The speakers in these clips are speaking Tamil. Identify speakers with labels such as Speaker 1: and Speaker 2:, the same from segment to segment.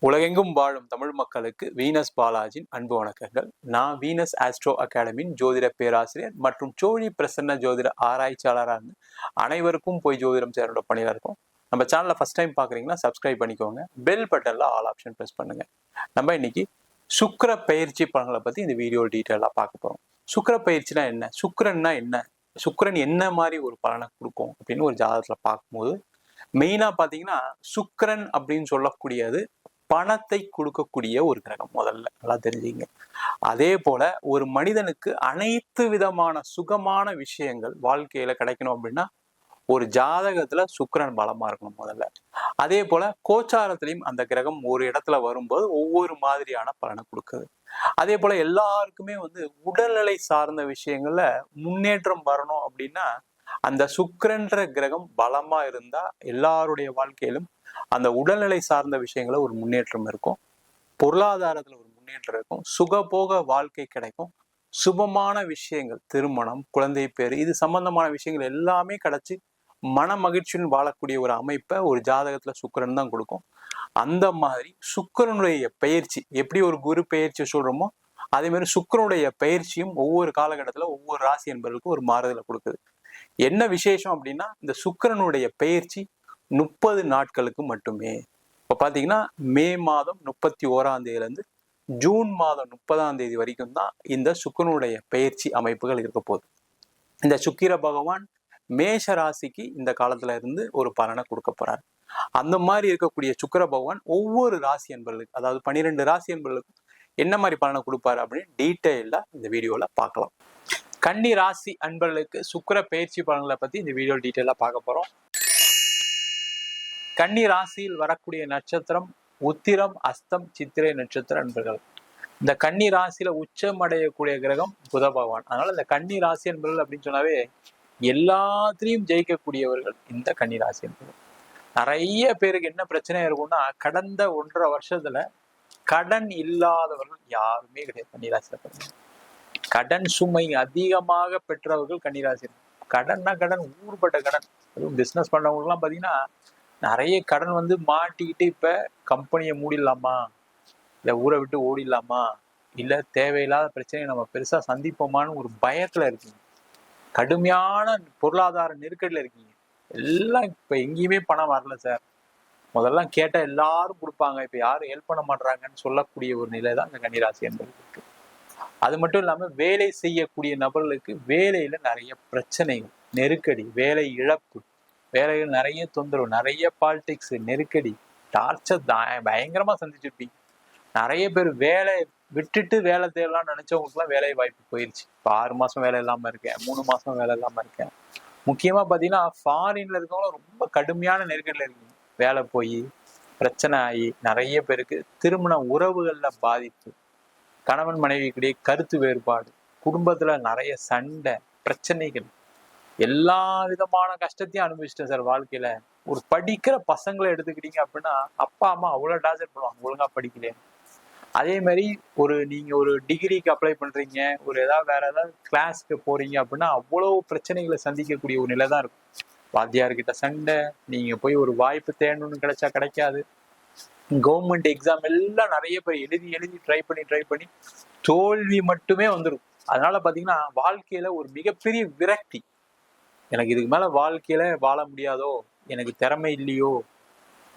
Speaker 1: உலகெங்கும் வாழும் தமிழ் மக்களுக்கு வீனஸ் பாலாஜின் அன்பு வணக்கங்கள். நான் வீனஸ் ஆஸ்ட்ரோ அகாடமியின் ஜோதிட பேராசிரியர் மற்றும் சோழி பிரசன்ன ஜோதிட ஆராய்ச்சியாளராக இருந்து அனைவருக்கும் போய் ஜோதிடம் சேரோட பணியில் இருக்கும். நம்ம சேனலை ஃபர்ஸ்ட் டைம் பார்க்குறீங்கன்னா சப்ஸ்கிரைப் பண்ணிக்கோங்க. பெல் பட்டனில் ஆல் ஆப்ஷன் ப்ரெஸ் பண்ணுங்க. நம்ம இன்னைக்கு சுக்கிர பயிற்சி பலன்களை பற்றி இந்த வீடியோ டீட்டெயிலாக பார்க்க போகிறோம். சுக்கிர பயிற்சினா என்ன, சுக்கிரன்னா என்ன, சுக்கிரன் என்ன மாதிரி ஒரு பலனை கொடுக்கும் அப்படின்னு ஒரு ஜாதகத்தில் பார்க்கும்போது மெயினாக பார்த்தீங்கன்னா சுக்கிரன் அப்படின்னு சொல்லக்கூடியது பணத்தை கொடுக்கக்கூடிய ஒரு கிரகம். முதல்ல நல்லா தெரிஞ்சுங்க. அதே போல ஒரு மனிதனுக்கு அனைத்து விதமான சுகமான விஷயங்கள் வாழ்க்கையில கிடைக்கணும் அப்படின்னா ஒரு ஜாதகத்துல சுக்கிரன் பலமா இருக்கணும் முதல்ல. அதே போல கோச்சாரத்திலையும் அந்த கிரகம் ஒரு இடத்துல வரும்போது ஒவ்வொரு மாதிரியான பலனை கொடுக்குது. அதே போல எல்லாருக்குமே உடல்நிலை சார்ந்த விஷயங்கள்ல முன்னேற்றம் வரணும் அப்படின்னா அந்த சுக்கிரன்ற கிரகம் பலமா இருந்தா எல்லாருடைய வாழ்க்கையிலும் அந்த உடல்நிலை சார்ந்த விஷயங்கள ஒரு முன்னேற்றம் இருக்கும், பொருளாதாரத்துல ஒரு முன்னேற்றம் இருக்கும், சுகபோக வாழ்க்கை கிடைக்கும், சுபமான விஷயங்கள், திருமணம், குழந்தை பேரு, இது சம்பந்தமான விஷயங்கள் எல்லாமே கிடைச்சி மன மகிழ்ச்சியுடன் வாழக்கூடிய ஒரு அமைப்பை ஒரு ஜாதகத்துல சுக்கிரன் தான் கொடுக்கும். அந்த மாதிரி சுக்கிரனுடைய பயிற்சி எப்படி ஒரு குரு பயிற்சி சொல்றோமோ அதே மாதிரி சுக்கிரனுடைய பயிற்சியும் ஒவ்வொரு காலகட்டத்துல ஒவ்வொரு ராசி என்பவர்களுக்கும் ஒரு மாறுதலை கொடுக்குது. என்ன விசேஷம் அப்படின்னா இந்த சுக்கிரனுடைய பயிற்சி 30 நாட்களுக்கு மட்டுமே. இப்போ பார்த்தீங்கன்னா மே மாதம் 31ஆம் தேதியிலேருந்து ஜூன் மாதம் 30ஆம் தேதி வரைக்கும் தான் இந்த சுக்கிரனுடைய பயிற்சி அமைப்புகள் இருக்க போகுது. இந்த சுக்கிர பகவான் மேஷ ராசிக்கு இந்த காலத்துல இருந்து ஒரு பலனை கொடுக்க போறாரு. அந்த மாதிரி இருக்கக்கூடிய சுக்கிர பகவான் ஒவ்வொரு ராசி என்பர்களுக்கு, அதாவது 12 ராசி என்பர்களுக்கும் என்ன மாதிரி பலனை கொடுப்பாரு அப்படின்னு டீட்டெயிலா இந்த வீடியோல பார்க்கலாம். கன்னி ராசி அன்பர்களுக்கு சுக்கிர பயிற்சி பலன்களை பத்தி இந்த வீடியோ டீட்டெயிலா பார்க்க போறோம். கன்னி ராசியில் வரக்கூடிய நட்சத்திரம் உத்திரம், அஸ்தம், சித்திரை நட்சத்திர அன்பர்கள். இந்த கன்னி ராசியில உச்சம் அடையக்கூடிய கிரகம் புத பகவான். அதனால இந்த கன்னி ராசி அன்பர்கள் அப்படின்னு சொன்னாவே எல்லாத்திலையும் ஜெயிக்கக்கூடியவர்கள் இந்த கன்னி ராசி அன்பர்கள். நிறைய பேருக்கு என்ன பிரச்சனை இருக்கும்னா கடந்த 1.5 வருஷத்துல கடன் இல்லாதவர்கள் யாருமே கிடையாது கன்னிராசியில. கடன் சுமை அதிகமாக பெற்றவர்கள் கன்னிராசி. கடன்னா கடன், ஊர்பட்ட கடன். அதுவும் பிசினஸ் பண்றவங்களுக்குலாம் பாத்தீங்கன்னா நிறைய கடன் மாட்டிக்கிட்டு இப்ப கம்பெனியை மூடிடலாமா, இல்ல ஊரை விட்டு ஓடிடலாமா, இல்ல தேவையில்லாத பிரச்சனையை நம்ம பெருசா சந்திப்போமான்னு ஒரு பயத்துல இருக்கீங்க. கடுமையான பொருளாதார நெருக்கடியில இருக்கீங்க. எல்லாம் இப்ப எங்கேயுமே பணம் வரல சார், முதல்ல கேட்டா எல்லாரும் கொடுப்பாங்க, இப்ப யாரும் ஹெல்ப் பண்ண மாட்டாங்கன்னு சொல்லக்கூடிய ஒரு நிலை தான் இந்த கன்னிராசி என்பது இருக்கு. அது மட்டும் இல்லாம வேலை செய்யக்கூடிய நபர்களுக்கு வேலையில நிறைய பிரச்சனைகள், நெருக்கடி, வேலை இழப்பு, வேலைகள் நிறைய தொந்தரவு, நிறைய பாலிடிக்ஸ், நெருக்கடி, டார்ச்சர் பயங்கரமா சந்திச்சிருப்பீங்க. நிறைய பேர் வேலை விட்டுட்டு வேலை தேடலாம்னு நினைச்சவங்களுக்குலாம் வேலை வாய்ப்பு போயிருச்சு. இப்போ 6 மாசம் வேலை இல்லாம இருக்கேன், 3 மாசம் வேலை இல்லாம இருக்கேன். முக்கியமா பாத்தீங்கன்னா ஃபாரின்ல இருக்கவங்களும் ரொம்ப கடுமையான நெருக்கடியில இருக்கீங்க. வேலை போய் பிரச்சனை ஆகி நிறைய பேருக்கு திருமண உறவுகள்ல பாதிப்பு, கணவன் மனைவிக்கிடையே கருத்து வேறுபாடு, குடும்பத்துல நிறைய சண்டை, பிரச்சனைகள், எல்லா விதமான கஷ்டத்தையும் அனுபவிச்சிட்டேன் சார் வாழ்க்கையில. ஒரு படிக்கிற பசங்களை எடுத்துக்கிட்டீங்க அப்படின்னா அப்பா அம்மா அவ்வளவு டார்ச்சர் பண்ணுவாங்க ஒழுங்கா படிக்கலையே. அதே மாதிரி நீங்க ஒரு டிகிரிக்கு அப்ளை பண்றீங்க, ஒரு வேற ஏதாவது கிளாஸ்க்கு போறீங்க அப்படின்னா அவ்வளவு பிரச்சனைகளை சந்திக்கக்கூடிய ஒரு நிலை தான் இருக்கும். வாத்தியார்கிட்ட சண்டை, நீங்க போய் ஒரு வாய்ப்பு தேடணும்னு கிடைச்சா கிடைக்காது. கவர்மெண்ட் எக்ஸாம் எல்லாம் நிறைய பேர் எழுதி ட்ரை பண்ணி தோல்வி மட்டுமே வந்துடும். அதனால பாத்தீங்கன்னா வாழ்க்கையில ஒரு மிகப்பெரிய விரக்தி, எனக்கு இதுக்கு மேல வாழ்க்கையில வாழ முடியாதோ, எனக்கு திறமை இல்லையோ,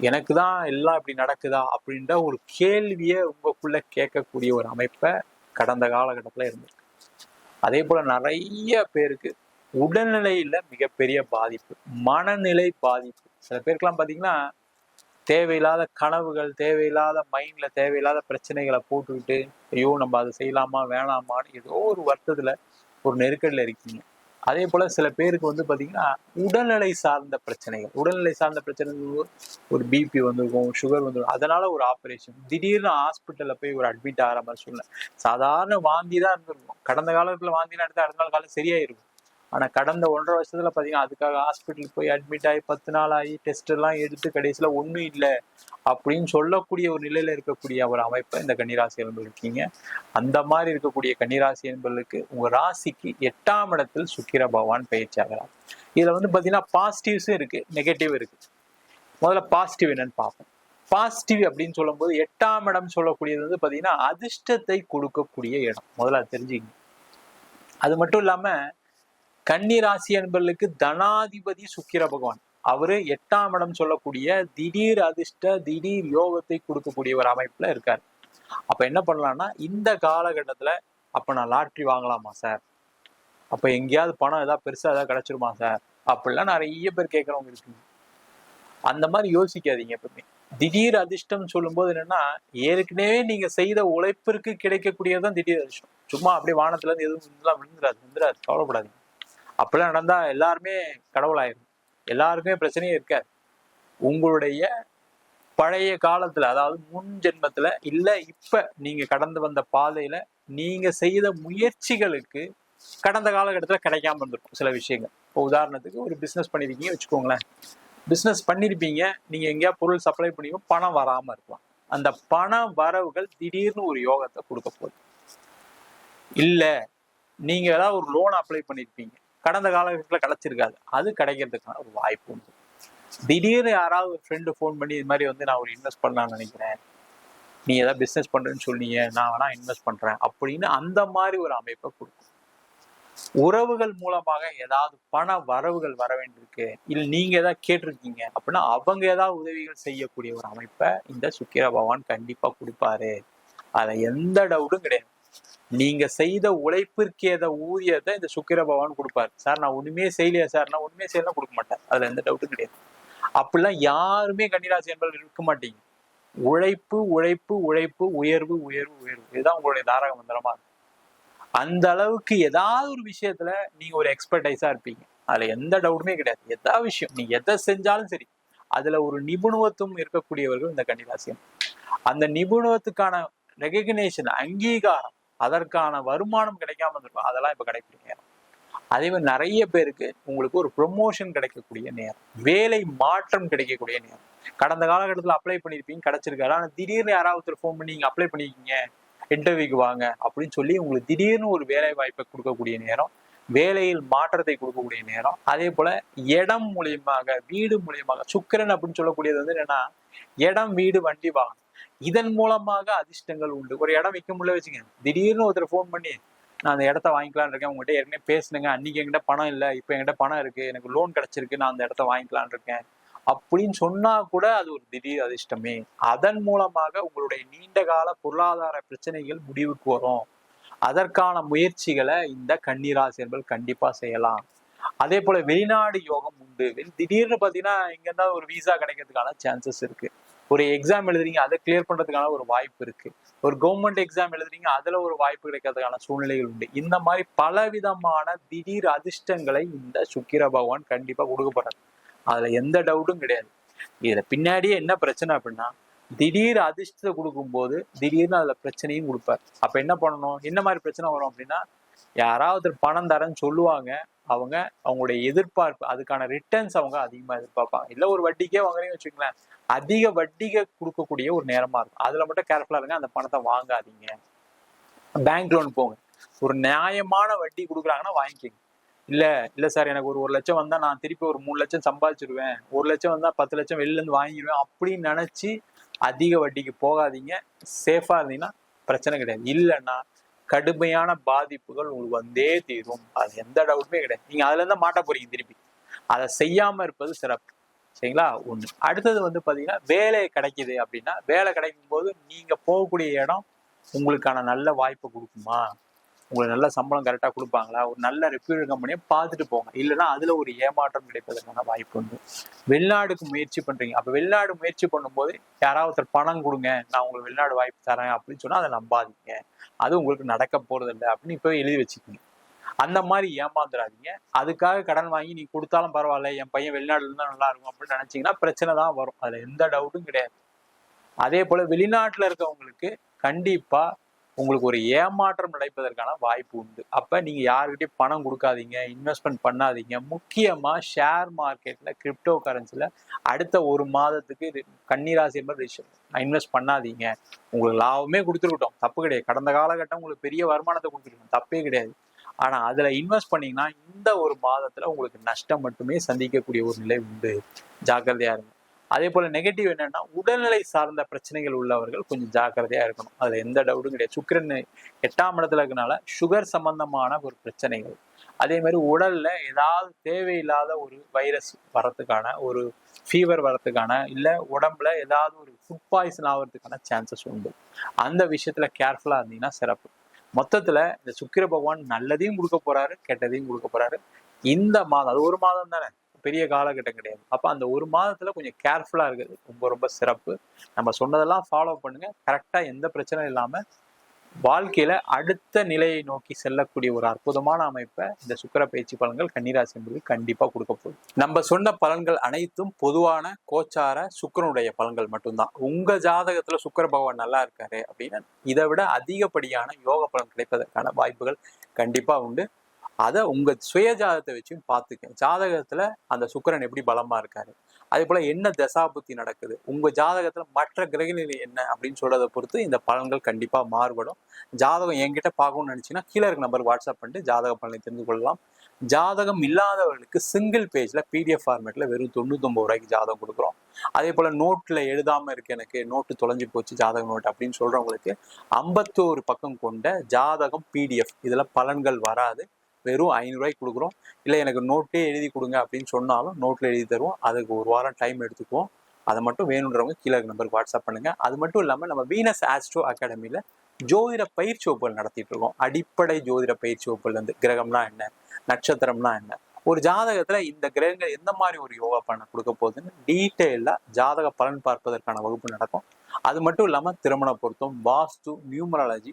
Speaker 1: எனக்கு தான் எல்லாம் இப்படி நடக்குதா அப்படின்ற ஒரு கேள்வியை உங்களுக்குள்ள கேட்கக்கூடிய ஒரு அமைப்பை கடந்த காலகட்டத்துல இருந்திருக்கு. அதே போல நிறைய பேருக்கு உடல்நிலையில மிகப்பெரிய பாதிப்பு, மனநிலை பாதிப்பு. சில பேருக்கெல்லாம் பாத்தீங்கன்னா தேவையில்லாத கனவுகள், தேவையில்லாத மைண்ட்ல தேவையில்லாத பிரச்சனைகளை போட்டுக்கிட்டு ஐயோ நம்ம அதை செய்யலாமா வேணாமான்னு ஏதோ ஒரு வருத்தத்துல ஒரு நெருக்கடியில இருக்கீங்க. அதே போல சில பேருக்கு பாத்தீங்கன்னா உடல்நிலை சார்ந்த பிரச்சனைகள், ஒரு பிபி வந்திருக்கும், சுகர் வந்துருக்கும், அதனால ஒரு ஆப்ரேஷன், திடீர்னு ஹாஸ்பிட்டல்ல போய் ஒரு அட்மிட் ஆகிற மாதிரி சூழ்நிலை. சாதாரண வாந்தி தான் இருந்திருக்கும், கடந்த காலத்துல வாந்தினா எடுத்து அடுத்த நாள் காலம் சரியாயிருக்கும். ஆனா கடந்த 1.5 வருஷத்துல பாத்தீங்கன்னா அதுக்காக ஹாஸ்பிட்டலுக்கு போய் அட்மிட் ஆகி 10 நாள் ஆகி டெஸ்ட் எல்லாம் எடுத்து கடைசியில ஒண்ணும் இல்லை அப்படின்னு சொல்லக்கூடிய ஒரு நிலையில இருக்கக்கூடிய ஒரு அமைப்பை இந்த கன்னிராசி என்பது இருக்கீங்க. அந்த மாதிரி இருக்கக்கூடிய கன்னிராசி என்பதற்கு உங்க ராசிக்கு 8ஆம் இடத்தில் சுக்கிர பகவான் பயிற்சி ஆகலாம். இதுல பாத்தீங்கன்னா பாசிட்டிவ்ஸும் இருக்கு, நெகட்டிவ் இருக்கு. முதல்ல பாசிட்டிவ் என்னன்னு பார்ப்போம். பாசிட்டிவ் அப்படின்னு சொல்லும் போது 8ஆம் இடம் சொல்லக்கூடியது வந்து பாத்தீங்கன்னா அதிர்ஷ்டத்தை கொடுக்கக்கூடிய இடம். முதல்ல தெரிஞ்சுக்கங்க. அது மட்டும் இல்லாம கன்னி ராசி என்பர்களுக்கு தனாதிபதி சுக்கிர பகவான். அவரு 8ஆம் இடம் சொல்லக்கூடிய திடீர் அதிர்ஷ்ட திடீர் யோகத்தை கொடுக்கக்கூடிய ஒரு அமைப்புல இருக்காரு. அப்ப என்ன பண்ணலாம்னா இந்த காலகட்டத்துல அப்ப நான் லாட்ரி வாங்கலாமா சார், அப்ப எங்கேயாவது பணம் ஏதாவது பெருசா ஏதாவது கிடைச்சிருமா சார் அப்படிலாம் நிறைய பேர் கேட்கறவங்க இருக்குங்க. அந்த மாதிரி யோசிக்காதீங்க எப்பவுமே. திடீர் அதிர்ஷ்டம் சொல்லும் போது என்னன்னா ஏற்கனவே நீங்க செய்த உழைப்பிற்கு கிடைக்கக்கூடியதான் திடீர் அதிர்ஷ்டம். சும்மா அப்படியே வானத்துல இருந்து எதுவும் வந்துடாது, கவலைப்படாதீங்க. அப்படிலாம் நடந்தா எல்லாருமே கடவுளாயிரும், எல்லாருக்குமே பிரச்சனையே இருக்காது. உங்களுடைய பழைய காலத்துல அதாவது முன் ஜென்மத்துல இல்ல இப்ப நீங்க கடந்து வந்த பாதையில நீங்க செய்த முயற்சிகளுக்கு கடந்த காலகட்டத்துல கிடைக்காம இருந்திருக்கும் சில விஷயங்கள். இப்போ உதாரணத்துக்கு ஒரு பிசினஸ் பண்ணிருக்கீங்க வச்சுக்கோங்களேன். பிசினஸ் பண்ணிருப்பீங்க, நீங்க எங்கேயா பொருள் சப்ளை பண்ணியும் பணம் வராம இருக்கலாம். அந்த பண வரவுகள் திடீர்னு ஒரு யோகத்தை கொடுக்க போகுது. இல்ல நீங்க ஏதாவது ஒரு லோன் அப்ளை பண்ணிருப்பீங்க, கடந்த காலகட்டத்துல கிடைச்சிருக்காது, அது கிடைக்கிறதுக்கான ஒரு வாய்ப்பு உண்டு. திடீர்னு யாராவது ஒரு ஃப்ரெண்டு ஃபோன் பண்ணி இது மாதிரி வந்து நான் ஒரு இன்வெஸ்ட் பண்ணலாம்னு நினைக்கிறேன், நீ ஏதாவது பிசினஸ் பண்றேன்னு சொன்னீங்க, நான் வேணா இன்வெஸ்ட் பண்றேன் அப்படின்னு அந்த மாதிரி ஒரு அமைப்பை கொடுக்கும். உறவுகள் மூலமாக ஏதாவது பண வரவுகள் வர வேண்டியிருக்கு, இல்ல நீங்க ஏதாவது கேட்டிருக்கீங்க அப்படின்னா அவங்க ஏதாவது உதவிகள் செய்யக்கூடிய ஒரு அமைப்பை இந்த சுக்கிர பகவான் கண்டிப்பா கொடுப்பாரு. அதுல எந்த டவுட்டும் கிடையாது. நீங்க செய்த உழைப்பிற்கு ஏத ஊதியத்தை இந்த சுக்கிர பகவான் கொடுப்பாரு. சார் நான் ஒண்ணுமே செய்யலையா சார், நான் ஒண்ணுமே செய்யலாம் கொடுக்க மாட்டேன், அதுல எந்த டவுட்டும் கிடையாது. அப்படிலாம் யாருமே கன்னிராசி என்பது இருக்க மாட்டீங்க. உழைப்பு உழைப்பு உழைப்பு, உயர்வு உயர்வு உயர்வு, இதுதான் உங்களுடைய தாரக மந்திரமா இருக்கும். அந்த அளவுக்கு ஏதாவது ஒரு விஷயத்துல நீங்க ஒரு எக்ஸ்பர்டைஸா இருப்பீங்க, அதுல எந்த டவுட்டுமே கிடையாது. எதாவது விஷயம் நீங்க எதை செஞ்சாலும் சரி அதுல ஒரு நிபுணத்துவம் இருக்கக்கூடியவர்கள் இந்த கன்னிராசி. அந்த நிபுணத்துக்கான ரெகக்னேஷன், அங்கீகாரம், அதற்கான வருமானம் கிடைக்காம இருந்திருக்கும், அதெல்லாம் இப்ப கிடைக்கக்கூடிய நேரம். அதே மாதிரி நிறைய பேருக்கு உங்களுக்கு ஒரு ப்ரொமோஷன் கிடைக்கக்கூடிய நேரம், வேலை மாற்றம் கிடைக்கக்கூடிய நேரம். கடந்த காலகட்டத்தில் அப்ளை பண்ணியிருப்பீங்க, கிடைச்சிருக்காரு, ஆனா திடீர்னு யாராவது ஃபோன் பண்ணி நீங்க அப்ளை பண்ணிருக்கீங்க, இன்டர்வியூக்கு வாங்க அப்படின்னு சொல்லி உங்களுக்கு திடீர்னு ஒரு வேலை வாய்ப்பை கொடுக்கக்கூடிய நேரம், வேலையில் மாற்றத்தை கொடுக்கக்கூடிய நேரம். அதே போல இடம் மூலியமாக, வீடு மூலியமாக, சுக்கிரன் அப்படின்னு சொல்லக்கூடியது வந்து என்னன்னா இடம், வீடு, வண்டி, வாகனம், இதன் மூலமாக அதிர்ஷ்டங்கள் உண்டு. ஒரு இடம் விற்க முடியல வச்சுக்கோங்க, திடீர்னு ஒருத்தர் ஃபோன் பண்ணி நான் அந்த இடத்த வாங்கிக்கலான் இருக்கேன், உங்ககிட்ட ஏற்கனவே பேசுனுங்க, அன்னைக்கு என்கிட்ட பணம் இல்லை, இப்போ என்கிட்ட பணம் இருக்கு, எனக்கு லோன் கிடைச்சிருக்கு, நான் அந்த இடத்த வாங்கிக்கலான் இருக்கேன் அப்படின்னு சொன்னா கூட அது ஒரு திடீர் அதிர்ஷ்டமே. அதன் மூலமாக உங்களுடைய நீண்ட கால பொருளாதார பிரச்சனைகள் முடிவுக்கு வரும். அதற்கான முயற்சிகளை இந்த கன்னிராசி என்பது கண்டிப்பா செய்யலாம். அதே போல வெளிநாடு யோகம் உண்டு. திடீர்னு பாத்தீங்கன்னா இங்க இருந்தா ஒரு விசா கிடைக்கிறதுக்கான சான்சஸ் இருக்கு. ஒரு எக்ஸாம் எழுதுறீங்க, அதை கிளியர் பண்றதுக்கான ஒரு வாய்ப்பு இருக்கு. ஒரு கவர்மெண்ட் எக்ஸாம் எழுதுறீங்க, அதுல ஒரு வாய்ப்பு கிடைக்கிறதுக்கான சூழ்நிலைகள் உண்டு. இந்த மாதிரி பலவிதமான திடீர் அதிர்ஷ்டங்களை இந்த சுக்கிர பகவான் கண்டிப்பா கொடுக்கப்படுறாரு. அதுல எந்த டவுட்டும் கிடையாது. இதுல பின்னாடியே என்ன பிரச்சனை அப்படின்னா திடீர் அதிர்ஷ்டத்தை கொடுக்கும்போது திடீர்னு அதுல பிரச்சனையும் கொடுப்பாரு. அப்ப என்ன பண்ணணும், என்ன மாதிரி பிரச்சனை வரும் அப்படின்னா யாராவது பணம் தரேன்னு சொல்லுவாங்க, அவங்க அவங்களுடைய எதிர்பார்ப்பு அதுக்கான ரிட்டர்ன்ஸ் அவங்க அதிகமா எதிர்பார்ப்பாங்க. இல்ல ஒரு வட்டிக்கே வாங்குறீங்கன்னு வச்சுக்கோங்களேன், அதிக வட்டிக்கு கொடுக்கக்கூடிய ஒரு நேரமா இருக்கும். அதுல மட்டும் கேர்ஃபுல்லா இருங்க, அந்த பணத்தை வாங்காதீங்க. பேங்க் லோன் போங்க, ஒரு நியாயமான வட்டி கொடுக்குறாங்கன்னா வாங்கிக்கோங்க. இல்ல சார் எனக்கு ஒரு 1 லட்சம் வந்தா நான் திருப்பி ஒரு 3 லட்சம் சம்பாதிச்சிருவேன், 1 லட்சம் வந்தா 10 லட்சம் வெளில இருந்து வாங்கிடுவேன் அப்படின்னு நினைச்சு அதிக வட்டிக்கு போகாதீங்க. சேஃபா இருந்தீங்கன்னா பிரச்சனை கிடையாது. இல்லைன்னா கடுமையான பாதிப்புகள் உங்களுக்கு வந்தே தீரும், அது எந்த டவுட்டுமே கிடையாது. நீங்க அதுல இருந்தா மாட்ட போறீங்க திருப்பி. அதை செய்யாம இருப்பது சிறப்பு. சரிங்களா? ஒண்ணு. அடுத்தது வந்து பாத்தீங்கன்னா வேலை கிடைக்குது அப்படின்னா, வேலை கிடைக்கும் போது நீங்க போகக்கூடிய இடம் உங்களுக்கான நல்ல வாய்ப்பை கொடுக்குமா, உங்களுக்கு நல்ல சம்பளம் கரெக்டா கொடுப்பாங்களா, ஒரு நல்ல ரெப்யூட்டட் கம்பெனியை பார்த்துட்டு போங்க. இல்லைன்னா அதுல ஒரு ஏமாற்றம் கிடைப்பதற்கான வாய்ப்பு உண்டு. வெளிநாடுக்கு முயற்சி பண்றீங்க, அப்ப வெளிநாடு முயற்சி பண்ணும்போது யாராவது ஒருத்தர் பணம் கொடுங்க, நான் உங்களுக்கு வெளிநாடு வாய்ப்பு தரேன் அப்படின்னு சொன்னா அதை நம்பாதீங்க, அது உங்களுக்கு நடக்க போறது இல்லை அப்படின்னு இப்ப எழுதி வச்சுக்கோங்க. அந்த மாதிரி ஏமாந்துடாதீங்க. அதுக்காக கடன் வாங்கி நீ கொடுத்தாலும் பரவாயில்ல, என் பையன் வெளிநாடுல இருந்தா நல்லா இருக்கும் அப்படின்னு நினைச்சீங்கன்னா பிரச்சனை தான் வரும், அதுல எந்த டவுட்டும் கிடையாது. அதே போல வெளிநாட்டுல இருக்கவங்களுக்கு கண்டிப்பா உங்களுக்கு ஒரு ஏமாற்றம் நடப்பதற்கான வாய்ப்பு உண்டு. அப்ப நீங்க யாருக்கிட்டையும் பணம் கொடுக்காதீங்க, இன்வெஸ்ட்மெண்ட் பண்ணாதீங்க. முக்கியமா ஷேர் மார்க்கெட்ல, கிரிப்டோ கரன்சில அடுத்த 1 மாதத்துக்கு கன்னிராசி என்பது இன்வெஸ்ட் பண்ணாதீங்க. உங்களுக்கு லாபமே கொடுத்துருக்கட்டும், தப்பு கிடையாது. கடந்த காலகட்டம் உங்களுக்கு பெரிய வருமானத்தை கொடுத்துருக்கணும், தப்பே கிடையாது. ஆனா அதுல இன்வெஸ்ட் பண்ணீங்கன்னா இந்த 1 மாதத்துல உங்களுக்கு நஷ்டம் மட்டுமே சந்திக்கக்கூடிய ஒரு நிலை உண்டு. ஜாக்கிரதையா இருங்க. அதே போல நெகட்டிவ் என்னன்னா, உடல்நிலை சார்ந்த பிரச்சனைகள் உள்ளவர்கள் கொஞ்சம் ஜாக்கிரதையா இருக்கணும். அதுல எந்த டவுட்டும் கிடையாது. சுக்கிரன் 8ஆம் இடத்துல இருக்கனால சுகர் சம்பந்தமான ஒரு பிரச்சனைகள், அதே மாதிரி உடல்ல ஏதாவது தேவையில்லாத ஒரு வைரஸ் வரத்துக்கான, ஒரு ஃபீவர் வரத்துக்கான, இல்ல உடம்புல ஏதாவது ஒரு ஃபுட் பாய்சன் ஆகிறதுக்கான சான்சஸ் உண்டு. அந்த விஷயத்துல கேர்ஃபுல்லா இருந்தீங்கன்னா சிறப்பு. மொத்தத்துல இந்த சுக்கிர பகவான் நல்லதையும் கொடுக்க போறாரு, கெட்டதையும் கொடுக்க போறாரு. இந்த மாதம், அது ஒரு மாதம் தானே, பெரிய காலகட்டம் கிடையாது. அப்ப அந்த ஒரு மாதத்துல கொஞ்சம் கேர்ஃபுல்லா இருக்கிறது ரொம்ப ரொம்ப சிறப்பு. நம்ம சொன்னதெல்லாம் ஃபாலோ பண்ணுங்க. கரெக்டா எந்த பிரச்சனையும் இல்லாம வாழ்க்கையில அடுத்த நிலையை நோக்கி செல்லக்கூடிய ஒரு அற்புதமான அமைப்பை இந்த சுக்கிர பயிற்சி பலன்கள் கன்னிராசி என்பது கண்டிப்பா கொடுக்க போகுது. நம்ம சொன்ன பலன்கள் அனைத்தும் பொதுவான கோச்சார சுக்கிரனுடைய பலன்கள் மட்டும்தான். உங்க ஜாதகத்துல சுக்கிர பகவான் நல்லா இருக்காரு அப்படின்னா இதை விட அதிகப்படியான யோக பலன் கிடைப்பதற்கான வாய்ப்புகள் கண்டிப்பா உண்டு. அதை உங்க சுய ஜாதகத்தை வச்சும் பார்த்துக்க. ஜாதகத்துல அந்த சுக்கிரன் எப்படி பலமா இருக்காரு, அதே போல என்ன தசாபுத்தி நடக்குது, உங்க ஜாதகத்துல மற்ற கிரகநிலை என்ன அப்படின்னு சொல்றதை பொறுத்து இந்த பலன்கள் கண்டிப்பா மாறுபடும். ஜாதகம் என்கிட்ட பார்க்கணும்னு நினைச்சீங்கன்னா கீழே இருக்க நம்பருக்கு வாட்ஸ்அப் பண்ணிட்டு ஜாதக பலனை தெரிந்து கொள்ளலாம். ஜாதகம் இல்லாதவர்களுக்கு சிங்கிள் பேஜ்ல PDF ஃபார்மேட்ல வெறும் 99 ரூபாய்க்கு ஜாதகம் கொடுக்குறோம். அதே போல நோட்ல எழுதாம இருக்கு, எனக்கு நோட்டு தொலைஞ்சு போச்சு ஜாதக நோட் அப்படின்னு சொல்றவங்களுக்கு 51 பக்கம் கொண்ட ஜாதகம் PDF, இதுல பலன்கள் வராது, வெறும் 500 ரூபாய்க்கு கொடுக்குறோம். இல்லை எனக்கு நோட்டே எழுதி கொடுங்க அப்படின்னு சொன்னாலும் நோட்டில் எழுதி தருவோம். அதுக்கு ஒரு வாரம் டைம் எடுத்துக்குவோம். அதை மட்டும் வேணுன்றவங்க கீழே நம்பருக்கு வாட்ஸ்அப் பண்ணுங்க. அது மட்டும் இல்லாமல் நம்ம வீனஸ் ஆஸ்ட்ரோ அகாடமியில் ஜோதிட பயிற்சி வகுப்புகள் நடத்திட்டு இருக்கோம். அடிப்படை ஜோதிட பயிற்சி வகுப்புல இருந்து கிரகம்னா என்ன, நட்சத்திரம்னா என்ன, ஒரு ஜாதகத்துல இந்த கிரகங்கள் எந்த மாதிரி ஒரு யோகா பலனை கொடுக்க போகுதுன்னு டீட்டெயிலா ஜாதக பலன் பார்ப்பதற்கான வகுப்பு நடக்கும். அது மட்டும் இல்லாம திருமண பொருத்தம், வாஸ்து, நியூமராலஜி,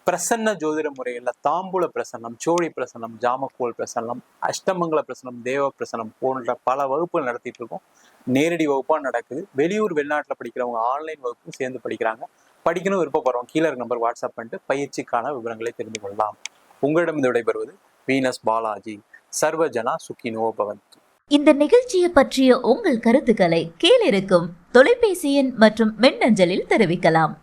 Speaker 1: பிரசன்ன ஜோதிட முறையில் தாம்பூல பிரசன்னம், சோழி பிரசன்னம், ஜாமக்கோல் பிரசன்னம், அஷ்டமங்கல பிரசன்னம், தேவ பிரசன்னம் போன்ற பல வகுப்புகள் நடத்திட்டு இருக்கோம். நேரடி வகுப்பா நடக்குது. வெளியூர் வெளிநாட்டில் படிக்கிறவங்க ஆன்லைன் வகுப்பும் சேர்ந்து படிக்கிறாங்க. படிக்கணும் விருப்பப்படுறோம் கீழே நம்பர் வாட்ஸ்அப் பண்ணிட்டு பயிற்சிக்கான விவரங்களை தெரிந்து கொள்ளலாம். உங்களிடம் இந்த விடைபெறுவது வீனஸ் பாலாஜி. சர்வஜனா சுக்கினோ பவந்து.
Speaker 2: இந்த நிகழ்ச்சியை பற்றிய உங்கள் கருத்துக்களை கீழிருக்கும் தொலைபேசி எண் மற்றும் மின்னஞ்சலில் தெரிவிக்கலாம்.